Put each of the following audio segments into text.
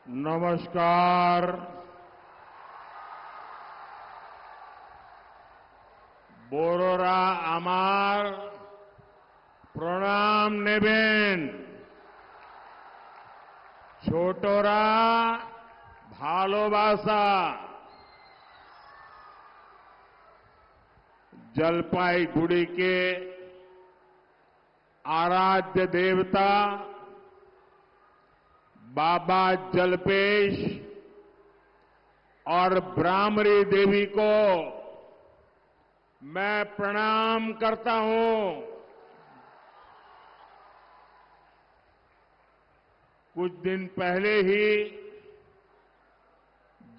नमस्कार। बोरोरा आमार प्रणाम नेबेन छोटोरा भालोबासा जलपाईगुड़ी के आराध्य देवता बाबा जलपेश और ब्राह्मरी देवी को मैं प्रणाम करता हूं। कुछ दिन पहले ही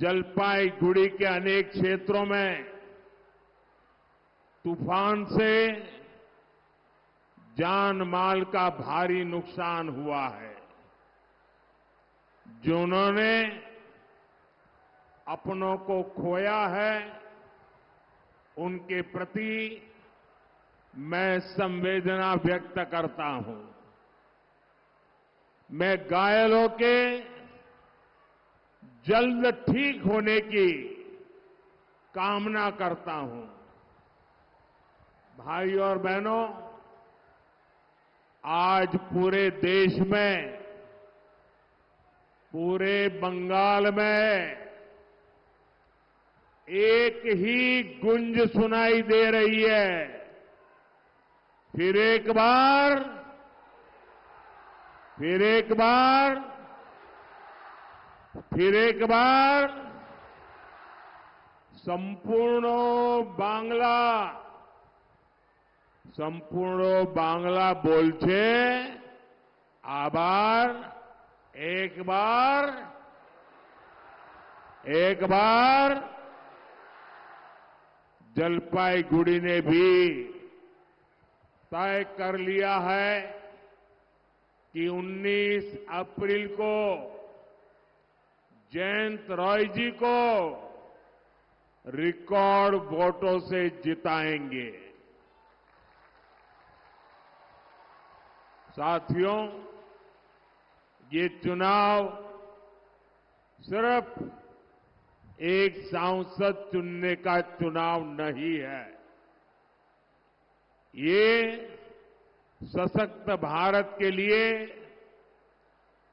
जलपाईगुड़ी के अनेक क्षेत्रों में तूफान से जान माल का भारी नुकसान हुआ है। जिन्होंने अपनों को खोया है उनके प्रति मैं संवेदना व्यक्त करता हूं। मैं घायलों के जल्द ठीक होने की कामना करता हूं। भाइयों और बहनों, आज पूरे देश में, पूरे बंगाल में एक ही गुंज सुनाई दे रही है। फिर एक बार संपूर्ण बांग्ला बोलছে आबार एक बार जलपाईगुड़ी ने भी तय कर लिया है कि 19 अप्रैल को जयंत रॉय जी को रिकॉर्ड वोटों से जिताएंगे। साथियों, ये चुनाव सिर्फ एक सांसद चुनने का चुनाव नहीं है। ये सशक्त भारत के लिए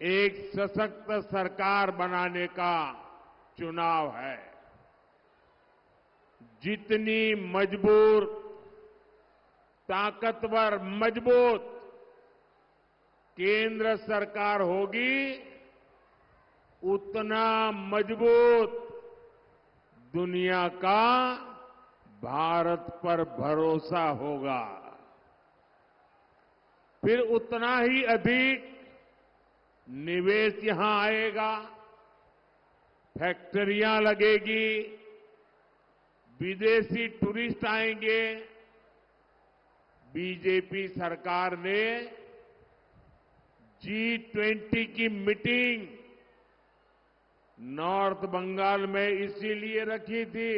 एक सशक्त सरकार बनाने का चुनाव है। जितनी ताकतवर मजबूत केंद्र सरकार होगी, उतना मजबूत दुनिया का भारत पर भरोसा होगा। फिर उतना ही अधिक निवेश यहां आएगा, फैक्ट्रियां लगेगी, विदेशी टूरिस्ट आएंगे। बीजेपी सरकार ने G20 की मीटिंग नॉर्थ बंगाल में इसीलिए रखी थी।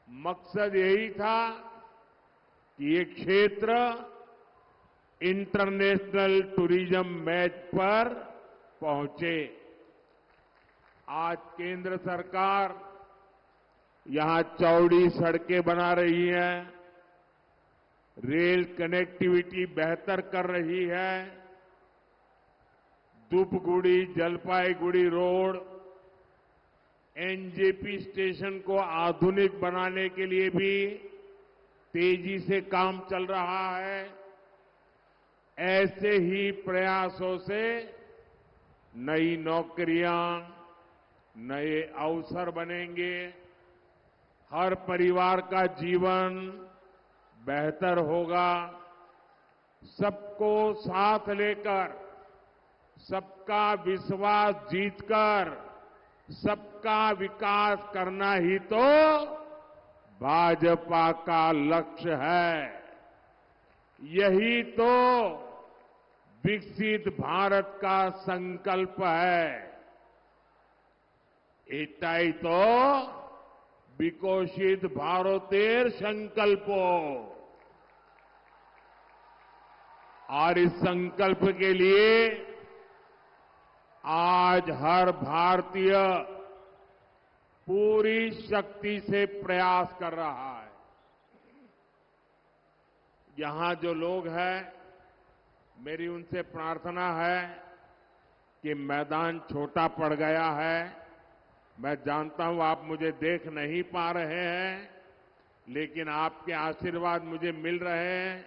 मकसद यही था कि ये क्षेत्र इंटरनेशनल टूरिज्म मैच पर पहुंचे। आज केंद्र सरकार यहां चौड़ी सड़कें बना रही है, रेल कनेक्टिविटी बेहतर कर रही है। Dhupguri Jalpaiguri road, NJP station को आधुनिक बनाने के लिए भी तेजी से काम चल रहा है। ऐसे ही प्रयासों से नई नौकरियां, नए अवसर बनेंगे। हर परिवार का जीवन बेहतर होगा। सबको साथ लेकर, सबका विश्वास जीतकर सबका विकास करना ही तो भाजपा का लक्ष्य है। यही तो विकसित भारत का संकल्प है। एटाई तो विकसित भारतेर संकल्पो। और इस संकल्प के लिए आज हर भारतीय पूरी शक्ति से प्रयास कर रहा है। यहां जो लोग हैं, मेरी उनसे प्रार्थना है कि मैदान छोटा पड़ गया है। मैं जानता हूं आप मुझे देख नहीं पा रहे हैं, लेकिन आपके आशीर्वाद मुझे मिल रहे हैं,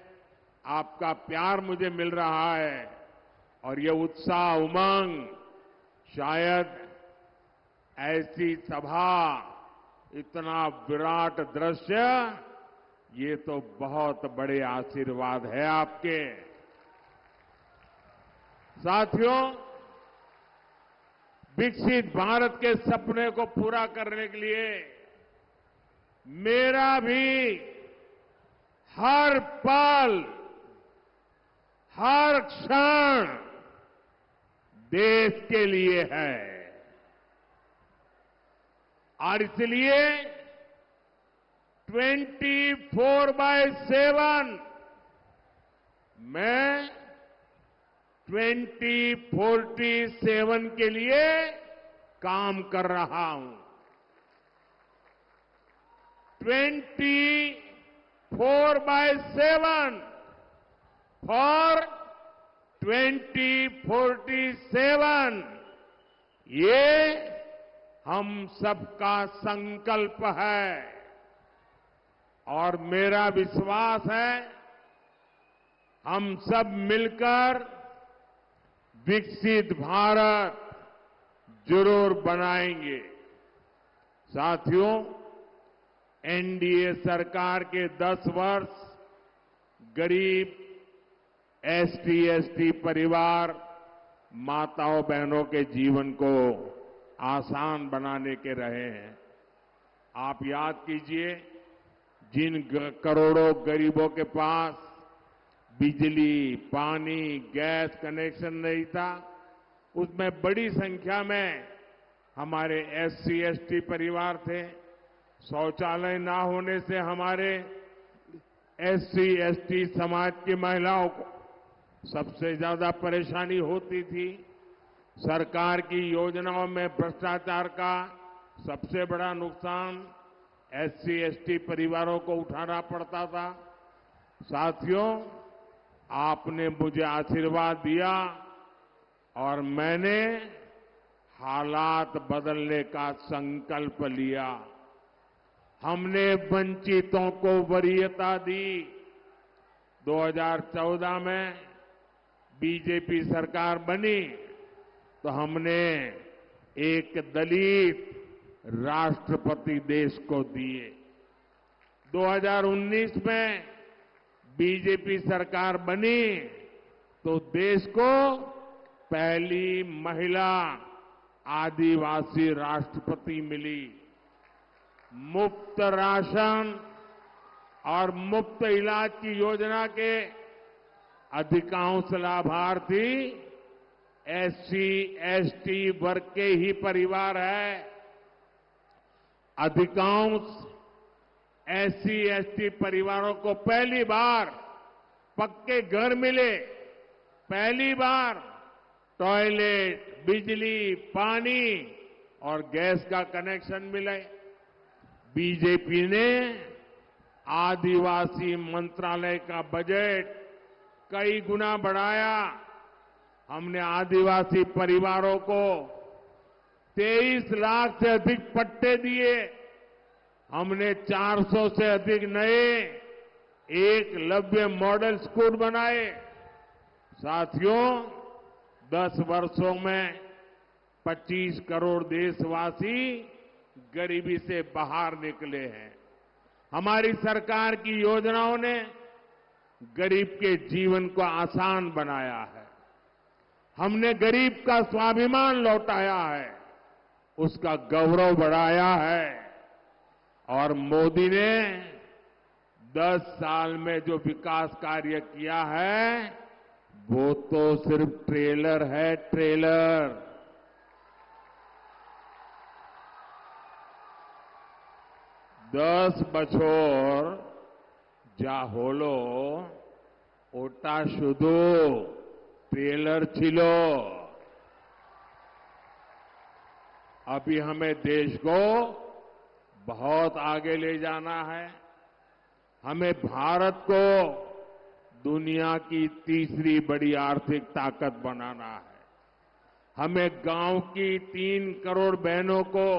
आपका प्यार मुझे मिल रहा है और ये उत्साह, उमंग, शायद ऐसी सभा, इतना विराट दृश्य, ये तो बहुत बड़े आशीर्वाद है आपके। साथियों, विकसित भारत के सपने को पूरा करने के लिए मेरा भी हर पल, हर क्षण देश के लिए है और इसलिए 24/7 मैं 2047 के लिए काम कर रहा हूं। 24/7 फॉर 2047 ये हम सबका संकल्प है और मेरा विश्वास है हम सब मिलकर विकसित भारत जरूर बनाएंगे। साथियों, एनडीए सरकार के 10 वर्ष गरीब एसटी परिवार, माताओं बहनों के जीवन को आसान बनाने के रहे हैं। आप याद कीजिए, जिन करोड़ों गरीबों के पास बिजली, पानी, गैस कनेक्शन नहीं था, उसमें बड़ी संख्या में हमारे SC/ST परिवार थे। शौचालय ना होने से हमारे SC/ST समाज की महिलाओं को सबसे ज्यादा परेशानी होती थी। सरकार की योजनाओं में भ्रष्टाचार का सबसे बड़ा नुकसान SC/ST परिवारों को उठाना पड़ता था। साथियों, आपने मुझे आशीर्वाद दिया और मैंने हालात बदलने का संकल्प लिया। हमने वंचितों को वरीयता दी। 2014 में बीजेपी सरकार बनी तो हमने एक दलित राष्ट्रपति देश को दिए। 2019 में बीजेपी सरकार बनी तो देश को पहली महिला आदिवासी राष्ट्रपति मिली। मुफ्त राशन और मुफ्त इलाज की योजना के अधिकांश लाभार्थी SC/ST वर्ग के ही परिवार है। अधिकांश SC/ST परिवारों को पहली बार पक्के घर मिले, पहली बार टॉयलेट, बिजली, पानी और गैस का कनेक्शन मिले। बीजेपी ने आदिवासी मंत्रालय का बजट कई गुना बढ़ाया। हमने आदिवासी परिवारों को 23 लाख से अधिक पट्टे दिए। हमने 400 से अधिक नए एकलव्य मॉडल स्कूल बनाए। साथियों, 10 वर्षों में 25 करोड़ देशवासी गरीबी से बाहर निकले हैं। हमारी सरकार की योजनाओं ने गरीब के जीवन को आसान बनाया है। हमने गरीब का स्वाभिमान लौटाया है, उसका गौरव बढ़ाया है और मोदी ने 10 साल में जो विकास कार्य किया है वो तो सिर्फ ट्रेलर है, ट्रेलर। 10 বছর যা হলো ওটা শুধু ট্রেলার ছিল। अभी हमें देश को बहुत आगे ले जाना है। हमें भारत को दुनिया की तीसरी बड़ी आर्थिक ताकत बनाना है। हमें गांव की 3 करोड़ बहनों को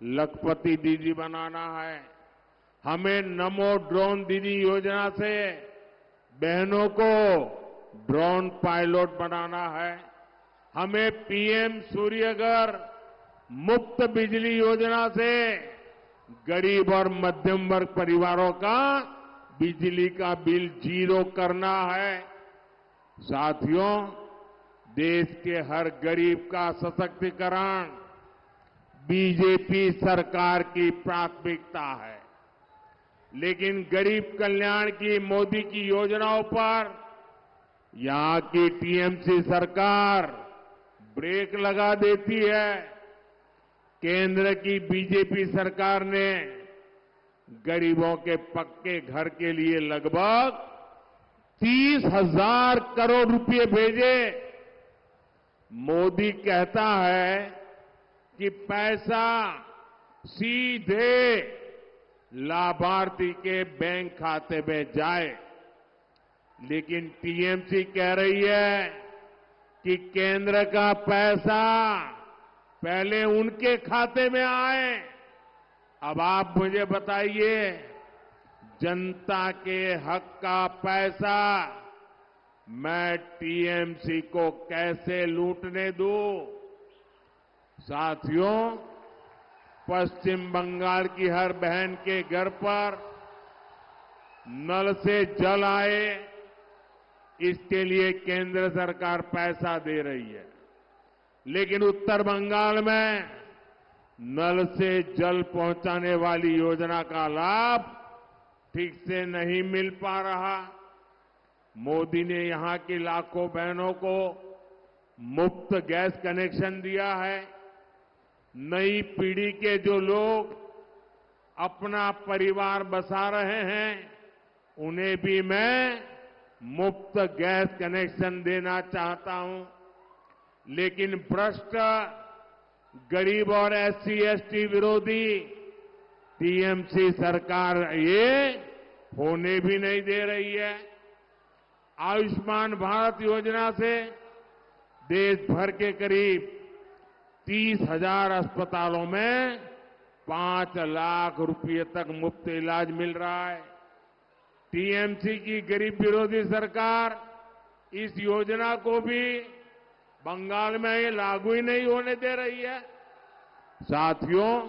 लखपति दीदी बनाना है। हमें नमो ड्रोन दीदी योजना से बहनों को ड्रोन पायलट बनाना है। हमें पीएम सूर्यघर मुफ्त बिजली योजना से गरीब और मध्यम वर्ग परिवारों का बिजली का बिल 0 करना है। साथियों, देश के हर गरीब का सशक्तिकरण बीजेपी सरकार की प्राथमिकता है। लेकिन गरीब कल्याण की मोदी की योजनाओं पर यहां की टीएमसी सरकार ब्रेक लगा देती है। केंद्र की बीजेपी सरकार ने गरीबों के पक्के घर के लिए लगभग 30,000 करोड़ रुपए भेजे। मोदी कहता है कि पैसा सीधे लाभार्थी के बैंक खाते में जाए, लेकिन टीएमसी कह रही है कि केंद्र का पैसा पहले उनके खाते में आए। अब आप मुझे बताइए, जनता के हक का पैसा मैं टीएमसी को कैसे लूटने दूं? साथियों, पश्चिम बंगाल की हर बहन के घर पर नल से जल आए, इसके लिए केंद्र सरकार पैसा दे रही है। लेकिन उत्तर बंगाल में नल से जल पहुंचाने वाली योजना का लाभ ठीक से नहीं मिल पा रहा। मोदी ने यहां की लाखों बहनों को मुफ्त गैस कनेक्शन दिया है। नई पीढ़ी के जो लोग अपना परिवार बसा रहे हैं, उन्हें भी मैं मुफ्त गैस कनेक्शन देना चाहता हूं। लेकिन भ्रष्ट, गरीब और SC/ST विरोधी टीएमसी सरकार ये होने भी नहीं दे रही है। आयुष्मान भारत योजना से देश भर के करीब 30,000 अस्पतालों में 5 लाख रुपए तक मुफ्त इलाज मिल रहा है। टीएमसी की गरीब विरोधी सरकार इस योजना को भी बंगाल में ये लागू ही नहीं होने दे रही है। साथियों,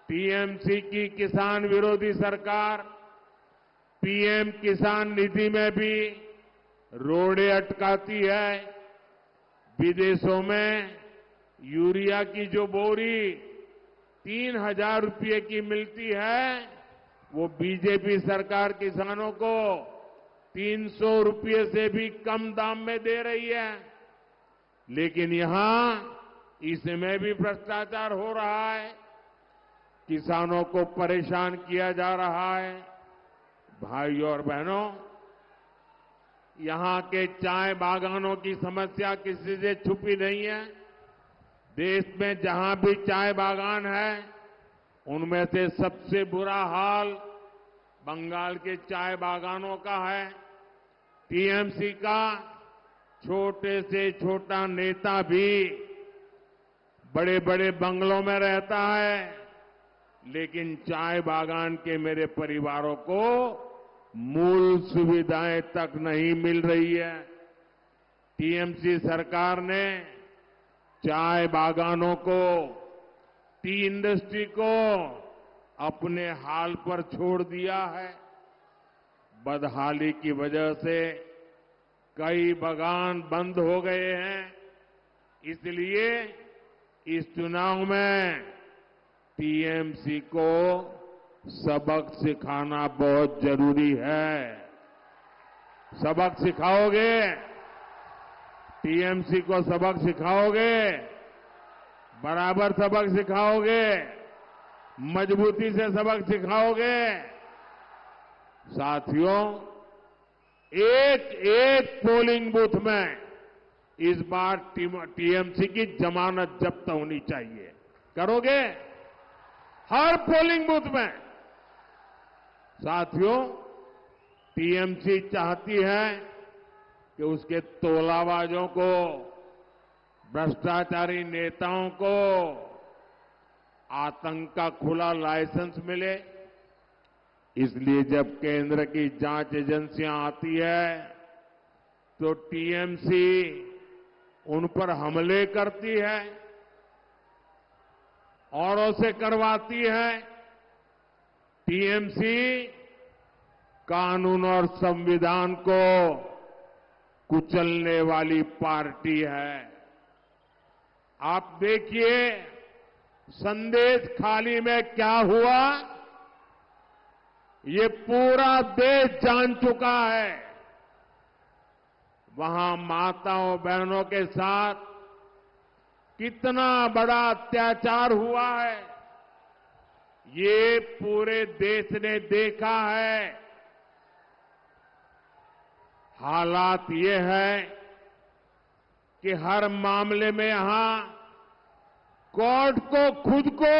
टीएमसी की किसान विरोधी सरकार पीएम किसान निधि में भी रोड़े अटकाती है। विदेशों में यूरिया की जो बोरी 3,000 रुपये की मिलती है, वो बीजेपी सरकार किसानों को 300 रुपये से भी कम दाम में दे रही है। लेकिन यहां इसमें भी भ्रष्टाचार हो रहा है, किसानों को परेशान किया जा रहा है। भाइयों और बहनों, यहां के चाय बागानों की समस्या किसी से छुपी नहीं है। देश में जहां भी चाय बागान है, उनमें से सबसे बुरा हाल बंगाल के चाय बागानों का है। टीएमसी का छोटे से छोटा नेता भी बड़े बड़े बंगलों में रहता है, लेकिन चाय बागान के मेरे परिवारों को मूल सुविधाएं तक नहीं मिल रही है। टीएमसी सरकार ने चाय बागानों को, टी इंडस्ट्री को अपने हाल पर छोड़ दिया है। बदहाली की वजह से कई बागान बंद हो गए हैं। इसलिए इस चुनाव में टीएमसी को सबक सिखाना बहुत जरूरी है। सबक सिखाओगे? टीएमसी को सबक सिखाओगे? बराबर सबक सिखाओगे? मजबूती से सबक सिखाओगे? साथियों, एक एक पोलिंग बूथ में इस बार टीएमसी की जमानत जब्त होनी चाहिए। करोगे? हर पोलिंग बूथ में। साथियों, टीएमसी चाहती है कि उसके तोलाबाजों को, भ्रष्टाचारी नेताओं को आतंक का खुला लाइसेंस मिले। इसलिए जब केंद्र की जांच एजेंसियां आती है तो टीएमसी उन पर हमले करती है, औरों से करवाती है। टीएमसी कानून और संविधान को कुचलने वाली पार्टी है। आप देखिए संदेश खाली में क्या हुआ, ये पूरा देश जान चुका है। वहां माताओं बहनों के साथ कितना बड़ा अत्याचार हुआ है, ये पूरे देश ने देखा है। हालात ये है कि हर मामले में यहां कोर्ट को खुद को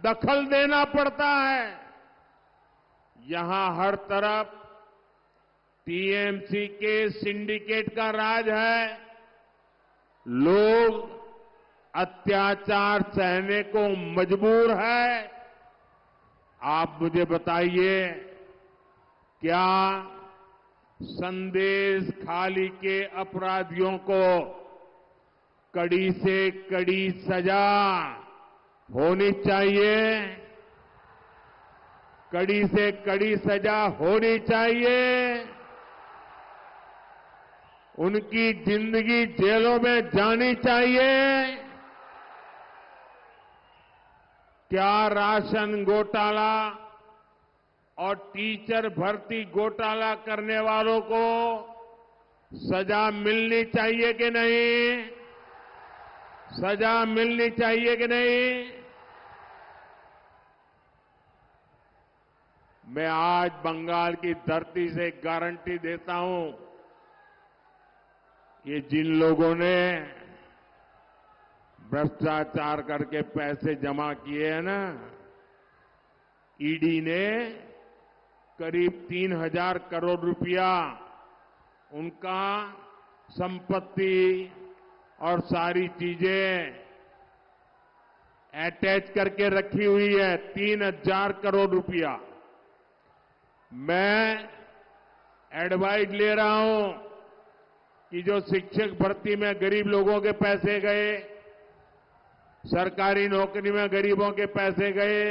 दखल देना पड़ता है। यहां हर तरफ टीएमसी के सिंडिकेट का राज है। लोग अत्याचार सहने को मजबूर है। आप मुझे बताइए, क्या संदेश खाली के अपराधियों को कड़ी से कड़ी सजा होनी चाहिए? कड़ी से कड़ी सजा होनी चाहिए। उनकी जिंदगी जेलों में जानी चाहिए। क्या राशन घोटाला और टीचर भर्ती घोटाला करने वालों को सजा मिलनी चाहिए कि नहीं? सजा मिलनी चाहिए कि नहीं? मैं आज बंगाल की धरती से गारंटी देता हूं, ये जिन लोगों ने भ्रष्टाचार करके पैसे जमा किए हैं ना, ईडी ने करीब 3,000 करोड़ रुपया उनका संपत्ति और सारी चीजें अटैच करके रखी हुई है। 3,000 करोड़ रुपया। मैं एडवाइस ले रहा हूं कि जो शिक्षक भर्ती में गरीब लोगों के पैसे गए, सरकारी नौकरी में गरीबों के पैसे गए,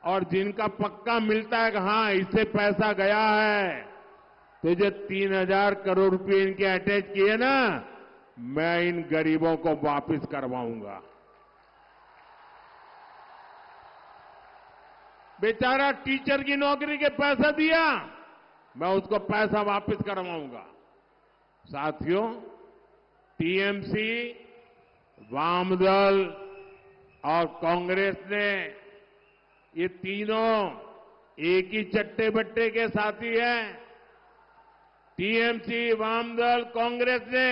और जिनका पक्का मिलता है कि हां इससे पैसा गया है, तो जो 3,000 करोड़ रुपए इनके अटैच किए ना, मैं इन गरीबों को वापस करवाऊंगा। बेचारा टीचर की नौकरी के पैसा दिया, मैं उसको पैसा वापस करवाऊंगा। साथियों, टीएमसी, वामदल और कांग्रेस ने, ये तीनों एक ही चट्टे बट्टे के साथी हैं। टीएमसी, वामदल, कांग्रेस ने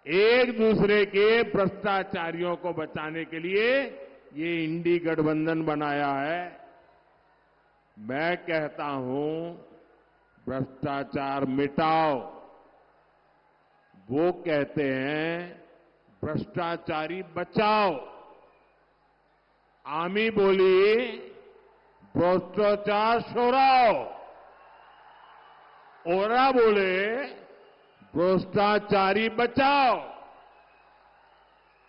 एक दूसरे के भ्रष्टाचारियों को बचाने के लिए ये इंडी गठबंधन बनाया है। मैं कहता हूं, भ्रष्टाचार मिटाओ। वो कहते हैं भ्रष्टाचारी बचाओ। आमी बोली भ्रष्टाचार छोड़ाओ, ओरा बोले भ्रष्टाचारी बचाओ।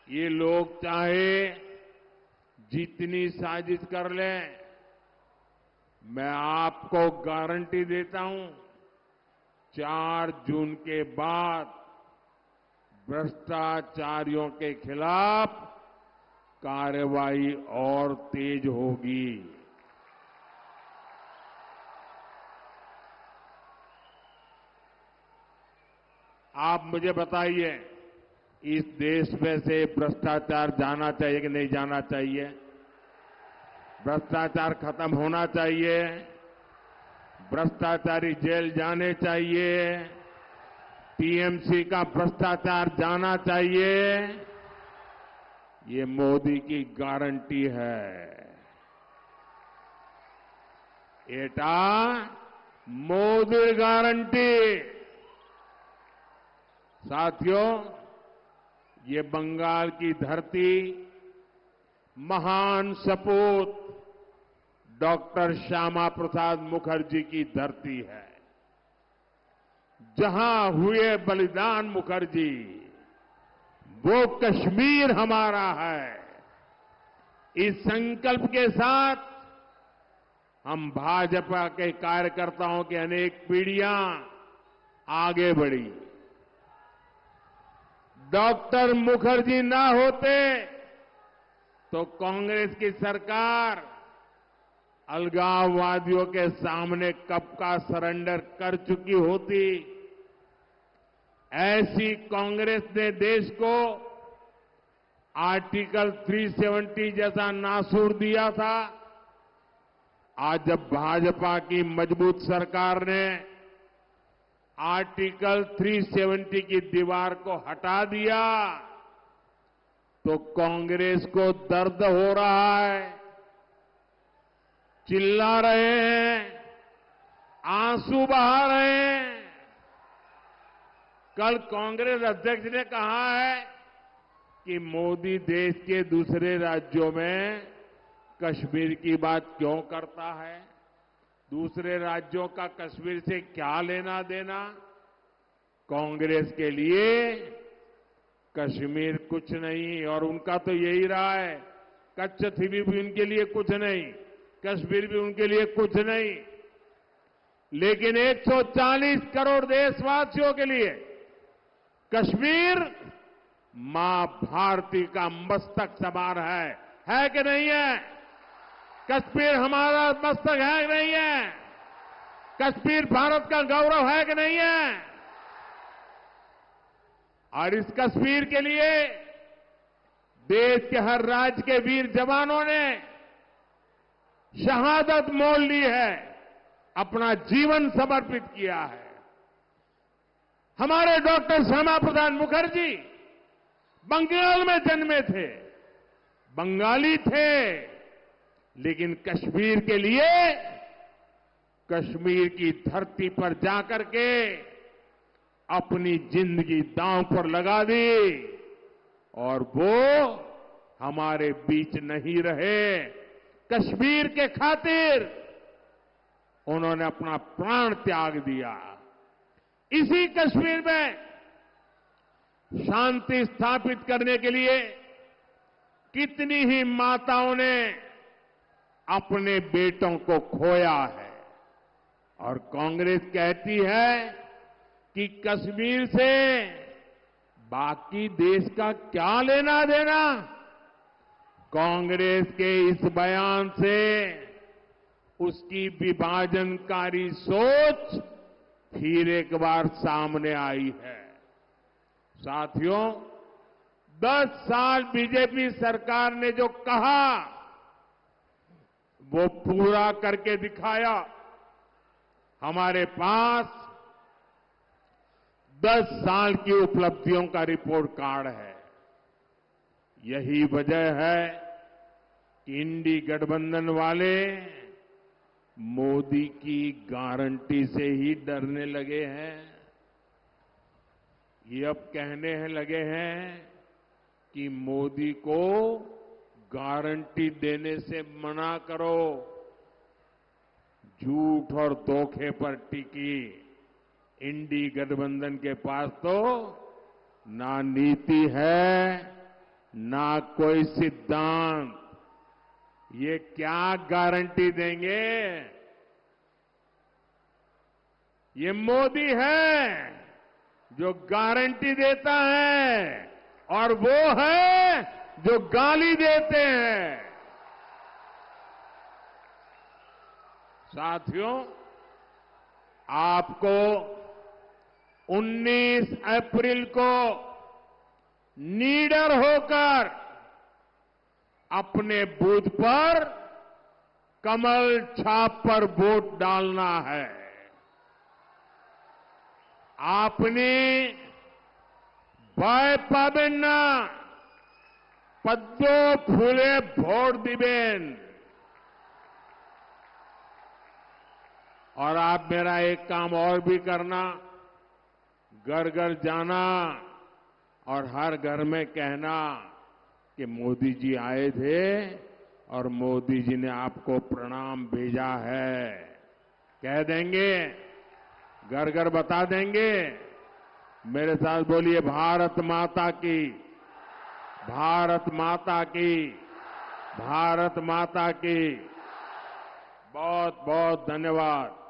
ये लोग चाहे जितनी साजिश कर लें, मैं आपको गारंटी देता हूं, 4 जून के बाद भ्रष्टाचारियों के खिलाफ कार्रवाई और तेज होगी। आप मुझे बताइए, इस देश में से भ्रष्टाचार जाना चाहिए कि नहीं जाना चाहिए? भ्रष्टाचार खत्म होना चाहिए। भ्रष्टाचारी जेल जाने चाहिए। टीएमसी का भ्रष्टाचार जाना चाहिए, ये मोदी की गारंटी है। एटा मोदी गारंटी। साथियों, ये बंगाल की धरती महान सपूत डॉक्टर श्यामा प्रसाद मुखर्जी की धरती है। जहां हुए बलिदान मुखर्जी, वो कश्मीर हमारा है। इस संकल्प के साथ हम भाजपा के कार्यकर्ताओं की अनेक पीढ़ियां आगे बढ़ी। डॉक्टर मुखर्जी ना होते तो कांग्रेस की सरकार अलगाववादियों के सामने कब का सरेंडर कर चुकी होती। ऐसी कांग्रेस ने देश को आर्टिकल 370 जैसा नासूर दिया था। आज जब भाजपा की मजबूत सरकार ने आर्टिकल 370 की दीवार को हटा दिया तो कांग्रेस को दर्द हो रहा है। चिल्ला रहे हैं, आंसू बहा रहे हैं। कल कांग्रेस अध्यक्ष ने कहा है कि मोदी देश के दूसरे राज्यों में कश्मीर की बात क्यों करता है, दूसरे राज्यों का कश्मीर से क्या लेना देना। कांग्रेस के लिए कश्मीर कुछ नहीं, और उनका तो यही रहा है, कच्छथी भी उनके लिए कुछ नहीं, कश्मीर भी उनके लिए कुछ नहीं। लेकिन 140 करोड़ देशवासियों के लिए कश्मीर मां भारती का मस्तक समान है कि नहीं है? कश्मीर हमारा मस्तक है कि नहीं है? कश्मीर भारत का गौरव है कि नहीं है? और इस कश्मीर के लिए देश के हर राज्य के वीर जवानों ने शहादत मोल ली है, अपना जीवन समर्पित किया है। हमारे डॉक्टर श्यामा प्रसाद मुखर्जी बंगाल में जन्मे थे, बंगाली थे, लेकिन कश्मीर के लिए कश्मीर की धरती पर जाकर के अपनी जिंदगी दांव पर लगा दी, और वो हमारे बीच नहीं रहे। कश्मीर के खातिर उन्होंने अपना प्राण त्याग दिया। इसी कश्मीर में शांति स्थापित करने के लिए कितनी ही माताओं ने अपने बेटों को खोया है। और कांग्रेस कहती है कि कश्मीर से बाकी देश का क्या लेना देना। कांग्रेस के इस बयान से उसकी विभाजनकारी सोच फिर एक बार सामने आई है। साथियों, 10 साल बीजेपी सरकार ने जो कहा वो पूरा करके दिखाया। हमारे पास 10 साल की उपलब्धियों का रिपोर्ट कार्ड है। यही वजह है कि इंडी गठबंधन वाले मोदी की गारंटी से ही डरने लगे हैं। ये अब कहने लगे हैं कि मोदी को गारंटी देने से मना करो। झूठ और धोखे पर टिकी इंडी गठबंधन के पास तो ना नीति है, ना कोई सिद्धांत। ये क्या गारंटी देंगे? ये मोदी है जो गारंटी देता है, और वो है जो गाली देते हैं। साथियों, आपको 19 अप्रैल को निडर होकर अपने बूथ पर कमल छाप पर वोट डालना है। आपने भय पाबेन ना, पद्दो फूले भोट दिबेन। और आप मेरा एक काम और भी करना, घर घर जाना और हर घर में कहना कि मोदी जी आए थे और मोदी जी ने आपको प्रणाम भेजा है। कह देंगे, घर घर बता देंगे। मेरे साथ बोलिए, भारत माता की, भारत माता की, भारत माता की। बहुत बहुत धन्यवाद।